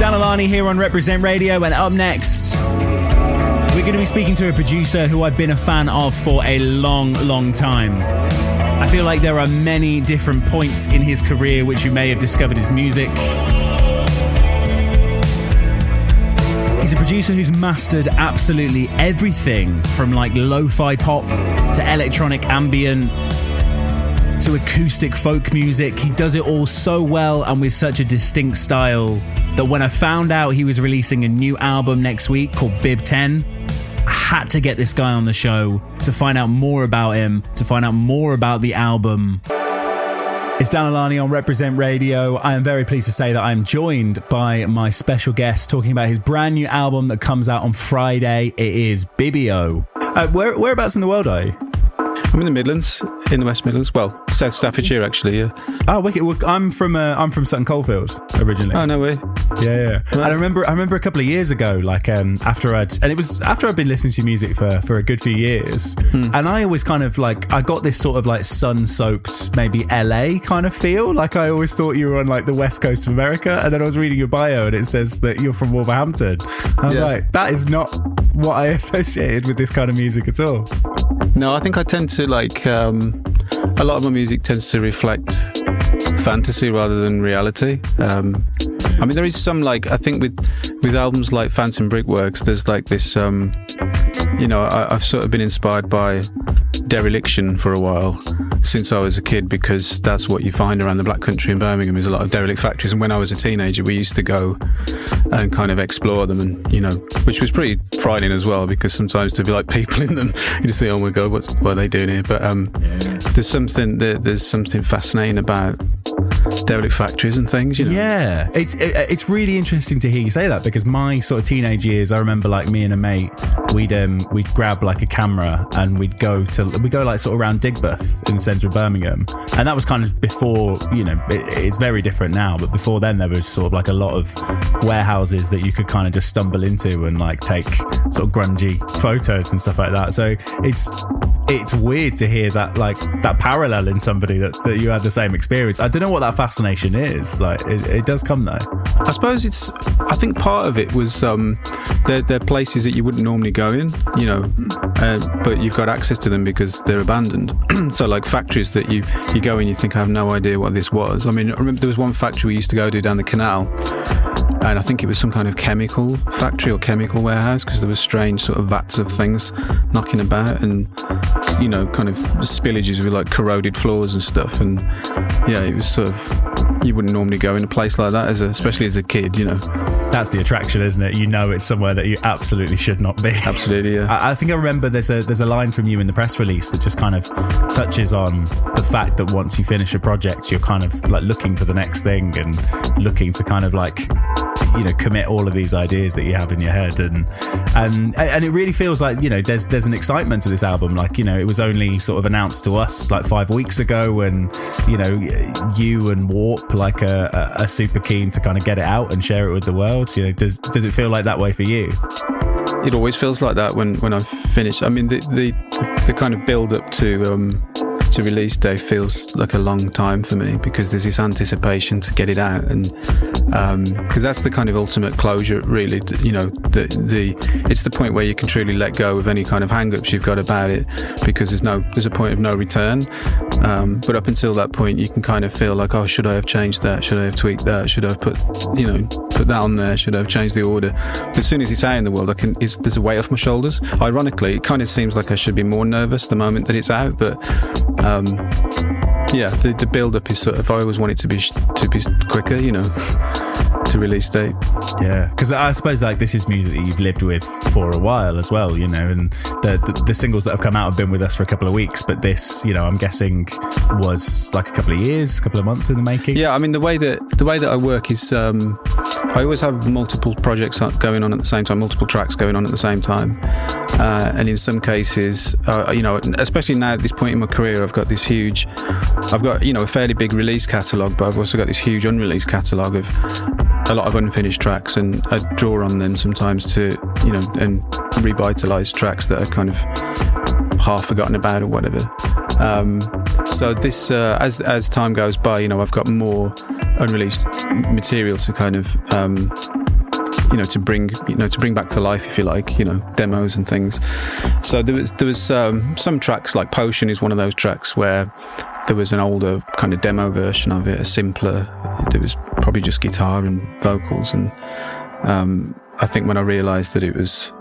Alani here on Reprezent Radio, and up next we're going to be speaking to a producer who I've been a fan of for a long time. I feel like there are many different points in his career which you may have discovered his music. He's a producer who's mastered absolutely everything from like lo-fi pop to electronic ambient to acoustic folk music. He does it all so well and with such a distinct style that when I found out he was releasing a new album next week called BIB10, I had to get this guy on the show to find out more about him, to find out more about the album. It's Alani on Reprezent Radio. I am very pleased to say that I'm joined by my special guest talking about his brand new album that comes out on Friday. It is Bibio. Whereabouts in the world are you? I'm in the Midlands, in the West Midlands. Well, South Staffordshire, actually. Yeah. Oh, wicked. Well, I'm from Sutton Coldfield originally. Oh, no way. Yeah. Right. And I remember a couple of years ago, like after I'd been listening to music for a good few years, and I always kind of like I got this sort of like sun-soaked, maybe LA kind of feel. Like I always thought you were on like the west coast of America, and then I was reading your bio and it says that you're from Wolverhampton. I was like, that is not what I associated with this kind of music at all. No, I think I tend to like a lot of my music tends to reflect fantasy rather than reality. I mean, there is some like I think with albums like Phantom Brickworks, there's like this. I've sort of been inspired by dereliction for a while since I was a kid, because that's what you find around the Black Country in Birmingham. There's a lot of derelict factories, and when I was a teenager we used to go and kind of explore them, and which was pretty frightening as well, because sometimes there'd be like people in them, you just think, oh my god, what are they doing here? But there's something fascinating about derelict factories and things, Yeah, it's really interesting to hear you say that, because my sort of teenage years, I remember like me and a mate, we'd grab like a camera and we'd go like sort of around Digbeth in the centre of Birmingham, and that was kind of before, it's very different now, but before then there was sort of like a lot of warehouses that you could kind of just stumble into and like take sort of grungy photos and stuff like that. So it's weird to hear that, like that parallel in somebody that you had the same experience. I don't know what that fascination is. Like it does come though. I suppose I think part of it was they're places that you wouldn't normally go in, but you've got access to them because they're abandoned. So like factories that you go in, you think, I have no idea what this was. I mean, I remember there was one factory we used to go to down the canal, and I think it was some kind of chemical factory or chemical warehouse, because there was strange sort of vats of things knocking about, and kind of spillages with like corroded floors and stuff. And yeah, it was sort of, you wouldn't normally go in a place like that, especially as a kid. That's the attraction, isn't it? It's somewhere that you absolutely should not be. Absolutely, yeah. I think I remember there's a line from you in the press release that just kind of touches on the fact that once you finish a project, you're kind of like looking for the next thing and looking to kind of like commit all of these ideas that you have in your head, and it really feels like there's an excitement to this album. Like it was only sort of announced to us like 5 weeks ago, and you and Warp like are super keen to kind of get it out and share it with the world. Does it feel like that way for you? It always feels like that when I've finished. I mean, the kind of build up to release day feels like a long time for me, because there's this anticipation to get it out, and because that's the kind of ultimate closure, really. It's the point where you can truly let go of any kind of hang-ups you've got about it, because there's a point of no return. But up until that point, you can kind of feel like, oh, should I have changed that? Should I have tweaked that? Should I have put that on there? Should I have changed the order? As soon as it's out in the world, there's a weight off my shoulders. Ironically, it kind of seems like I should be more nervous the moment that it's out, but the build-up is sort of, I always want it to be quicker, to release date. Yeah, because I suppose like this is music that you've lived with for a while as well, and the singles that have come out have been with us for a couple of weeks, but this, I'm guessing was like a couple of years, a couple of months in the making. Yeah, I mean the way that I work is I always have multiple projects going on at the same time, multiple tracks going on at the same time, and in some cases, especially now at this point in my career, I've got a fairly big release catalogue, but I've also got this huge unreleased catalogue of a lot of unfinished tracks, and I draw on them sometimes to and revitalise tracks that are kind of half forgotten about or whatever. So this as time goes by, I've got more unreleased material to kind of to bring back to life, if you like, demos and things. So there was some tracks, like Potion is one of those tracks where there was an older kind of demo version of it, a simpler. There was probably just guitar and vocals, and I think when I realised that it was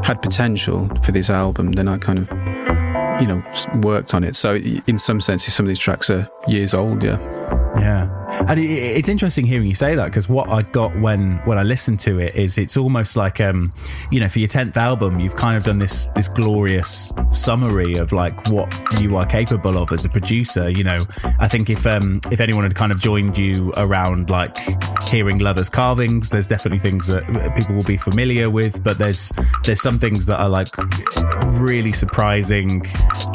had potential for this album, then I kind of worked on it. So in some senses, some of these tracks are years old. Yeah. And it's interesting hearing you say that, because what I got when I listened to it is it's almost like, for your 10th album, you've kind of done this glorious summary of like what you are capable of as a producer. I think if anyone had kind of joined you around like hearing Lover's Carvings, there's definitely things that people will be familiar with, but there's some things that are like really surprising.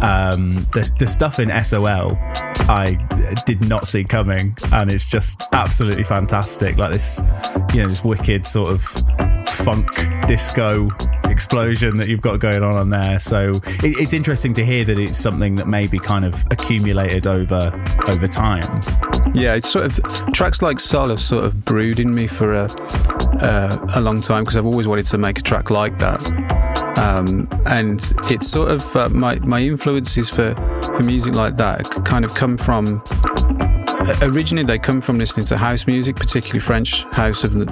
The stuff in SOL I did not see coming, and it's just absolutely fantastic. Like this, this wicked sort of funk disco explosion that you've got going on there. So it's interesting to hear that it's something that maybe kind of accumulated over time. Yeah, it's sort of tracks like Soul have sort of brewed in me for a long time, because I've always wanted to make a track like that. And it's sort of my influences for music like that kind of come from, originally they come from listening to house music, particularly French house of like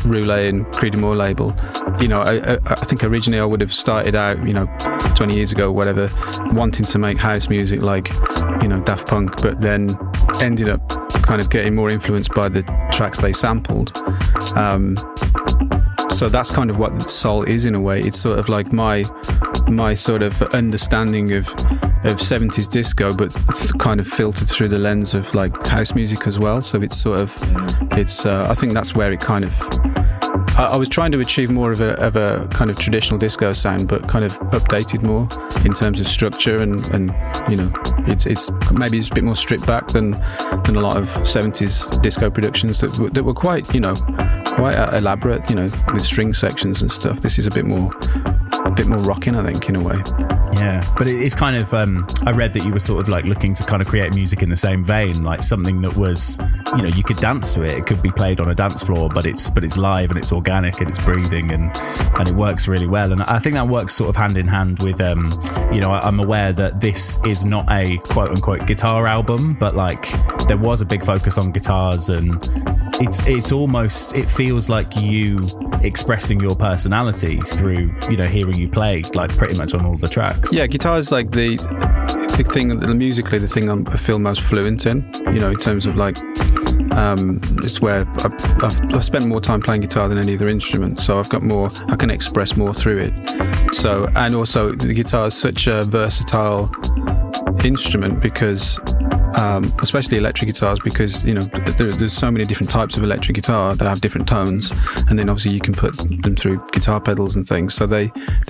Roulet and Cri d'Amour label. I think originally I would have started out 20 years ago or whatever, wanting to make house music like Daft Punk, but then ended up kind of getting more influenced by the tracks they sampled. So that's kind of what soul is in a way. It's sort of like my sort of understanding of 70s disco, but kind of filtered through the lens of like house music as well. So it's sort of, I think that's where it kind of, I was trying to achieve more of a kind of traditional disco sound, but kind of updated more in terms of structure, and it's maybe it's a bit more stripped back than a lot of 70s disco productions that were quite quite elaborate, with string sections and stuff. This is a bit more rocking, I think, in a way. Yeah, but it's kind of I read that you were sort of like looking to kind of create music in the same vein, like something that was, you could dance to it. It could be played on a dance floor, but it's live and it's organic and it's breathing and it works really well. And I think that works sort of hand in hand with I'm aware that this is not a quote unquote guitar album, but like there was a big focus on guitars, and it's almost, it feels like you expressing your personality through hearing you play like pretty much on all the tracks. Yeah, guitar is like the thing, musically, the thing I feel most fluent in, in terms of like, it's where I've spent more time playing guitar than any other instrument, so I've got more, I can express more through it. So, and also the guitar is such a versatile instrument, because especially electric guitars, because there's so many different types of electric guitar that have different tones, and then obviously you can put them through guitar pedals and things, so they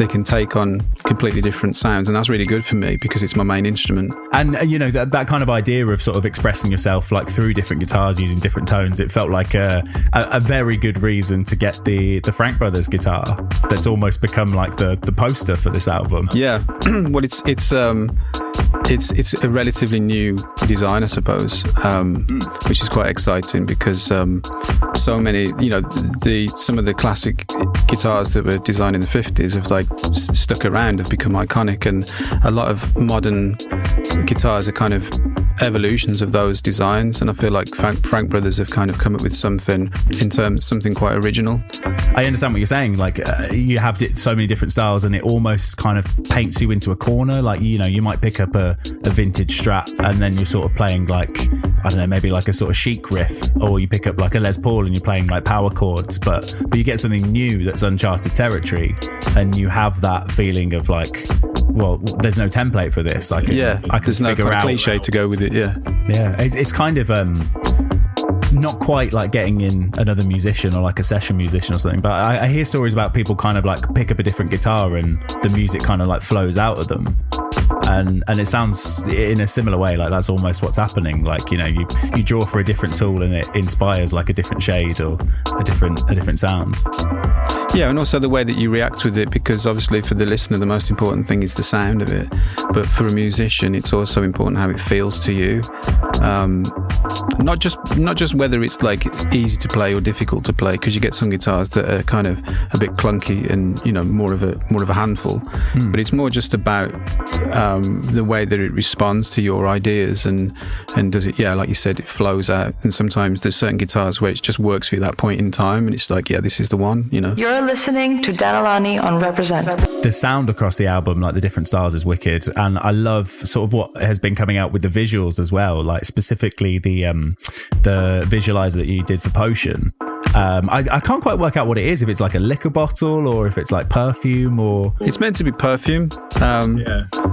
can take on completely different sounds, and that's really good for me because it's my main instrument. And that kind of idea of sort of expressing yourself like through different guitars using different tones, it felt like a very good reason to get the Frank Brothers guitar that's almost become like the poster for this album. Yeah. Well, it's a relatively new design, I suppose, which is quite exciting, because so many, some of the classic guitars that were designed in the 50s have like stuck around, have become iconic, and a lot of modern guitars are kind of evolutions of those designs, and I feel like Frank Brothers have kind of come up with something quite original. I understand what you're saying, like you have so many different styles, and it almost kind of paints you into a corner. Like you might pick up a vintage Strat, and then you're sort of playing like, I don't know, maybe like a sort of chic riff, or you pick up like a Les Paul and you're playing like power chords, but you get something new that's uncharted territory, and you have that feeling of like, well, there's no template for this. I can there's no figure out cliche to go with it. Yeah, it's kind of not quite like getting in another musician or like a session musician or something, but I hear stories about people kind of like pick up a different guitar and the music kind of like flows out of them, and it sounds in a similar way like that's almost what's happening. Like you draw for a different tool and it inspires like a different shade or a different sound. Yeah, and also the way that you react with it, because obviously for the listener, the most important thing is the sound of it. But for a musician, it's also important how it feels to you. Not just whether it's like easy to play or difficult to play, because you get some guitars that are kind of a bit clunky and, you know, more of a handful. But it's more just about the way that it responds to your ideas, and does it, yeah, like you said, it flows out. And sometimes there's certain guitars where it just works for you at that point in time, and it's like, yeah, this is the one, you know. You're listening to Dan Alani on Reprezent. The sound across the album, like the different styles, is wicked, and I love sort of what has been coming out with the visuals as well, like specifically the visualizer that you did for Potion. I can't quite work out what it is, if it's like a liquor bottle or if it's like perfume, or it's meant to be perfume.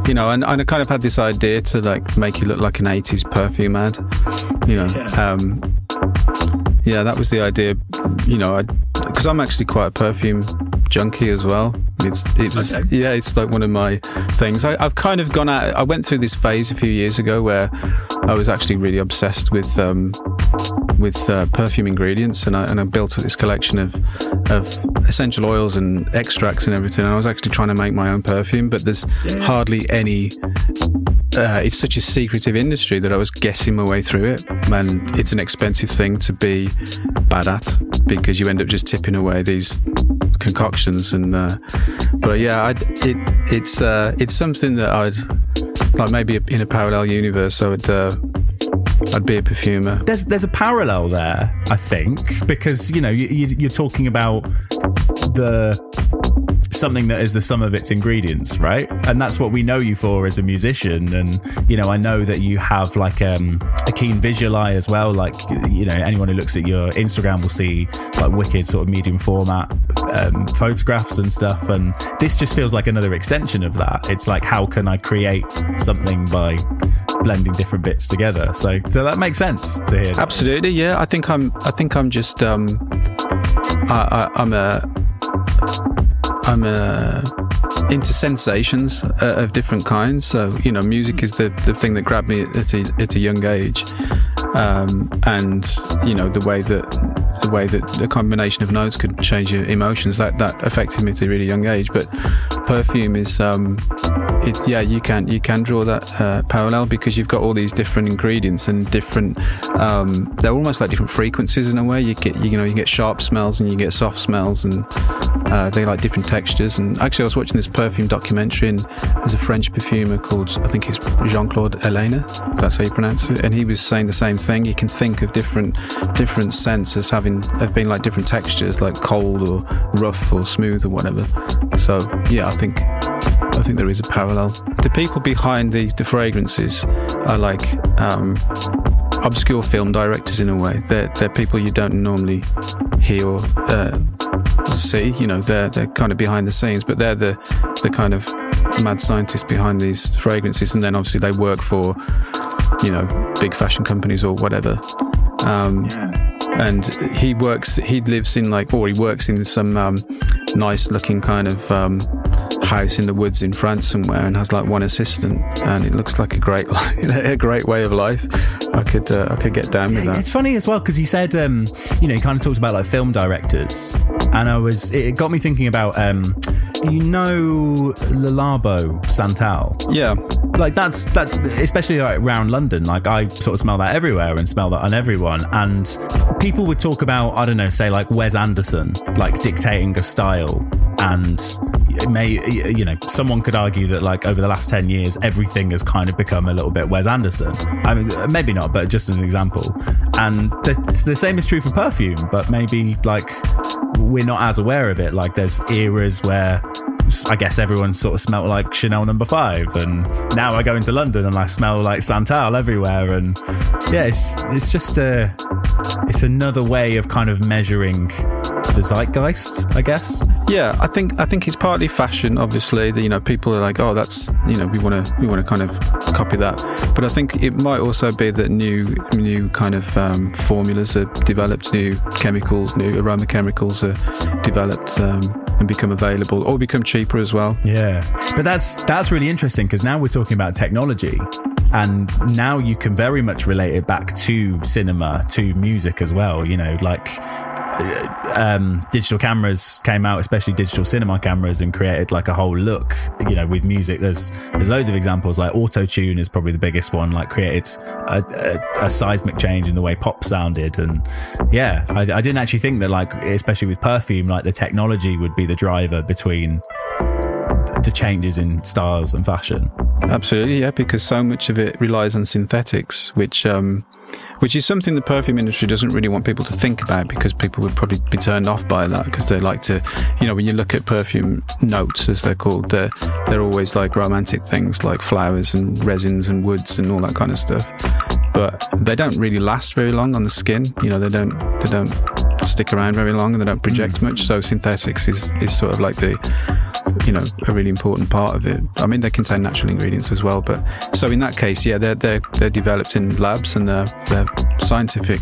You know, and I kind of had this idea to like make it look like an 80s perfume ad, you know. Yeah, that was the idea, you know, because I'm actually quite a perfume junkie as well. It's like one of my things. I've kind of gone out. I went through this phase a few years ago where I was actually really obsessed with perfume ingredients, and I built up this collection of essential oils and extracts and everything. And I was actually trying to make my own perfume, but there's hardly any. It's such a secretive industry that I was guessing my way through it, and it's an expensive thing to be bad at, because you end up just tipping away these concoctions. And but yeah, it's something that I'd like, maybe in a parallel universe, I'd be a perfumer. There's a parallel there, I think, because, you know, you're talking about something that is the sum of its ingredients, right? And that's what we know you for as a musician. And, you know, I know that you have like a keen visual eye as well. Like, you know, anyone who looks at your Instagram will see like wicked sort of medium format photographs and stuff. And this just feels like another extension of that. It's like, how can I create something by blending different bits together? So that makes sense to hear. Absolutely, yeah. I think I'm just I'm into sensations of different kinds. So, you know, music is the thing that grabbed me at a young age, and, you know, the way that the combination of notes could change your emotions, that affected me at a really young age. But perfume is you can draw that parallel, because you've got all these different ingredients and different they're almost like different frequencies in a way. You get sharp smells and you get soft smells, and they like different textures. And actually I was watching this perfume documentary, and there's a French perfumer called, I think it's Jean-Claude Elena, that's how you pronounce it, and he was saying the same thing. You can think of different scents as having been like different textures, like cold or rough or smooth or whatever. So yeah, I think there is a parallel. The people behind the fragrances are like obscure film directors in a way. They're people you don't normally hear or see. You know, they're kind of behind the scenes, but they're the kind of mad scientists behind these fragrances. And then obviously they work for, you know, big fashion companies or whatever. And he works in some nice looking kind of house in the woods in France somewhere, and has like one assistant, and it looks like a great way of life. I could get down with that. It's funny as well, because you said you know, you kind of talked about like film directors, and it got me thinking about you know, Le Labo Santal. Yeah, like that, especially like around London. Like I sort of smell that everywhere and smell that on everyone. And people would talk about, I don't know, say like Wes Anderson, like dictating a style, and it may, you know, someone could argue that like over the last 10 years, everything has kind of become a little bit Wes Anderson. I mean, maybe not, but just as an example. And the same is true for perfume, but maybe like we're not as aware of it. Like there's eras where I guess everyone sort of smelled like Chanel No. 5, and now I go into London and I smell like Santal everywhere. And yeah, it's just it's another way of kind of measuring the zeitgeist, I guess. Yeah, I think it's partly fashion. Obviously, you know, people are like, oh, that's, you know, we want to kind of copy that. But I think it might also be that new kind of formulas are developed, new chemicals, new aroma chemicals are developed and become available, or become cheaper as well. Yeah, but that's really interesting, because now we're talking about technology, and now you can very much relate it back to cinema, to music as well. You know, like digital cameras came out, especially digital cinema cameras, and created like a whole look, with music. There's loads of examples, like auto-tune is probably the biggest one, like created a seismic change in the way pop sounded. And I didn't actually think that, like, especially with perfume, like the technology would be the driver between the changes in styles and fashion. Absolutely, yeah, because so much of it relies on synthetics, which is something the perfume industry doesn't really want people to think about, because people would probably be turned off by that, because they like to, when you look at perfume notes, as they're called, they're always like romantic things like flowers and resins and woods and all that kind of stuff. But they don't really last very long on the skin. They don't stick around very long, and they don't project much. So synthetics is sort of like the a really important part of it. I mean, they contain natural ingredients as well, but so in that case, they're developed in labs, and they're scientific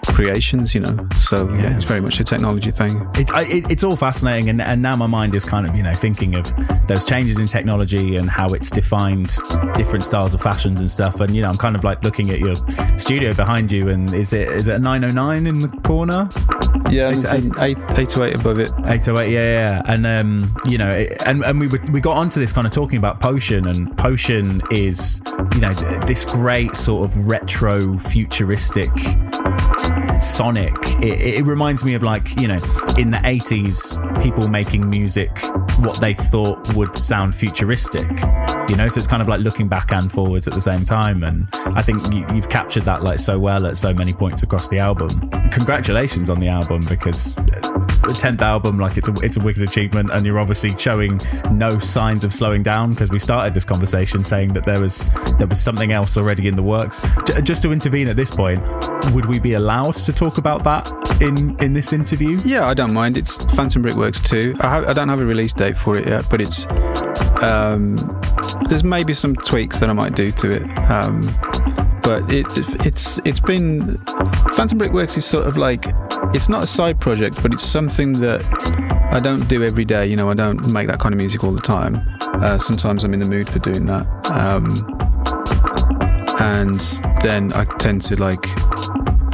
creations, so it's very much a technology thing. It's all fascinating, and now my mind is kind of thinking of those changes in technology and how it's defined different styles of fashions and stuff. And I'm kind of like looking at your studio behind you, and is it a 909 in the corner? Yeah, 808 above it. 808, yeah. And and we got onto this kind of talking about Potion, and Potion is this great sort of retro futuristic sonic. It reminds me of, like, in the 80s, people making music what they thought would sound futuristic, so it's kind of like looking back and forwards at the same time. And I think you've captured that like so well at so many points across the album. Congratulations on the album, because the 10th album, like, it's a wicked achievement, and you're obviously showing no signs of slowing down, because we started this conversation saying that there was something else already in the works. Just to intervene at this point, would we be allowed to talk about that in this interview? Yeah, I don't mind. It's Phantom Brickworks 2. I don't have a release date for it yet, but it's there's maybe some tweaks that I might do to it, but it's been, Phantom Brickworks is sort of like, it's not a side project, but it's something that I don't do every day. I don't make that kind of music all the time. Sometimes I'm in the mood for doing that, and then I tend to like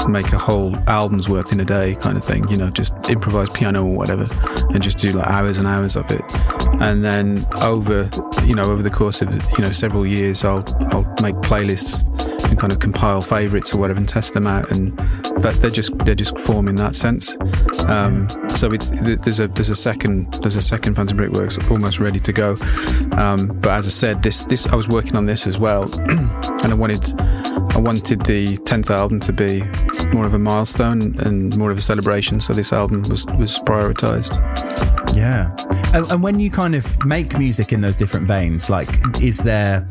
make a whole album's worth in a day kind of thing, just improvise piano or whatever, and just do like hours and hours of it. And then over the course of several years, I'll make playlists and kind of compile favorites or whatever and test them out, and that they're just form in that sense. So there's a second Phantom Brickworks almost ready to go. But as I said, this I was working on this as well, and I wanted the 10th album to be more of a milestone and more of a celebration, so this album was prioritized. Yeah. And when you kind of make music in those different veins, like, is there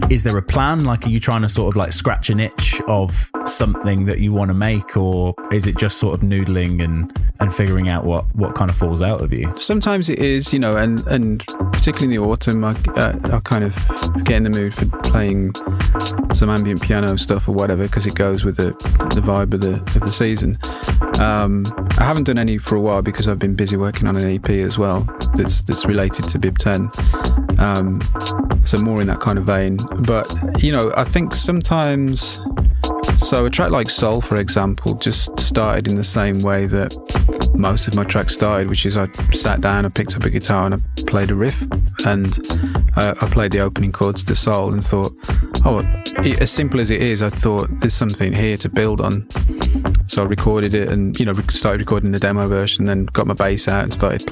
a plan? Like, are you trying to sort of like scratch an itch of something that you want to make, or is it just sort of noodling and figuring out what kind of falls out of you? Sometimes it is, and particularly in the autumn, I kind of get in the mood for playing some ambient piano stuff or whatever, because it goes with the vibe of the season. I haven't done any for a while because I've been busy working on an EP as well that's related to BIB10, so more in that kind of vein. But I think sometimes, so a track like Soul, for example, just started in the same way that most of my tracks started, which is I sat down, I picked up a guitar and I played a riff, and I played the opening chords to Soul and thought, as simple as it is, I thought there's something here to build on. So I recorded it and, started recording the demo version, then got my bass out and started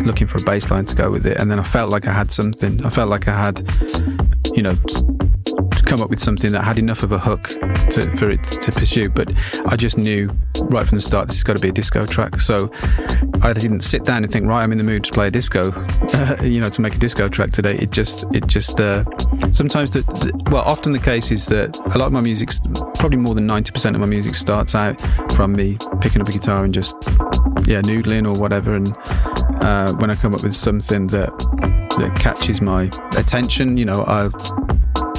looking for a bass line to go with it. And then I felt like I had something. I felt like I had, come up with something that had enough of a hook for it to pursue. But I just knew right from the start, this has got to be a disco track. So I didn't sit down and think, right, I'm in the mood to play a disco, to make a disco track today. It just sometimes often the case is that a lot of my music, probably more than 90% of my music, starts out from me picking up a guitar and just noodling or whatever. And when I come up with something that catches my attention,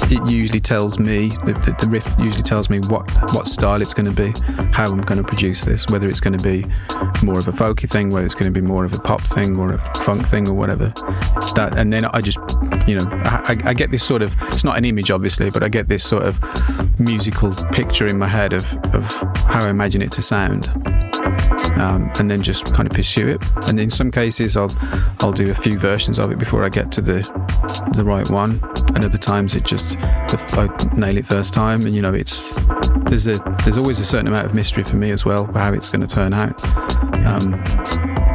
it usually tells me, the riff usually tells me what style it's going to be, how I'm going to produce this, whether it's going to be more of a folky thing, whether it's going to be more of a pop thing or a funk thing or whatever. And then I just, I get this sort of, it's not an image obviously, but I get this sort of musical picture in my head of how I imagine it to sound. and then just kind of pursue it. And in some cases, I'll do a few versions of it before I get to the right one. And other times, I nail it first time. And there's always a certain amount of mystery for me as well about how it's going to turn out.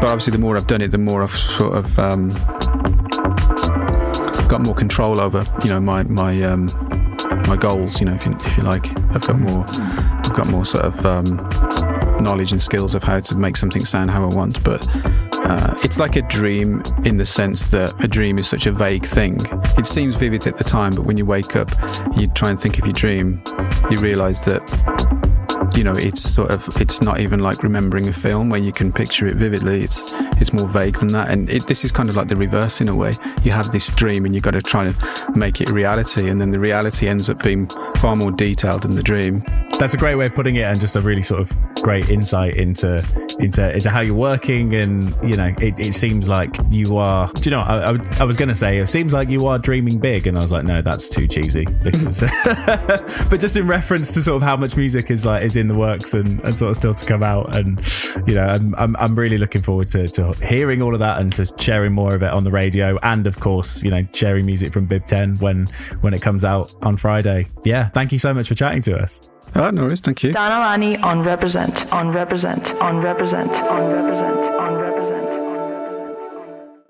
But obviously, the more I've done it, the more I've sort of got more control over, my goals. If you like, I've got more sort of knowledge and skills of how to make something sound how I want. But it's like a dream in the sense that a dream is such a vague thing. It seems vivid at the time, but when you wake up, you try and think of your dream, you realise that it's not even like remembering a film where you can picture it vividly. It's more vague than that, and this is kind of like the reverse in a way. You have this dream and you've got to try to make it reality, and then the reality ends up being far more detailed than the dream. That's a great way of putting it, and just a really sort of great insight into how you're working. And it seems like you are. Do you know? I was going to say it seems like you are dreaming big, and I was like, no, that's too cheesy. Because, but just in reference to sort of how much music is in the works and sort of still to come out, and I'm really looking forward to hearing all of that and to sharing more of it on the radio, and of course sharing music from BIB10 when it comes out on Friday. Yeah, thank you so much for chatting to us. No worries, thank you. Alani on Reprezent.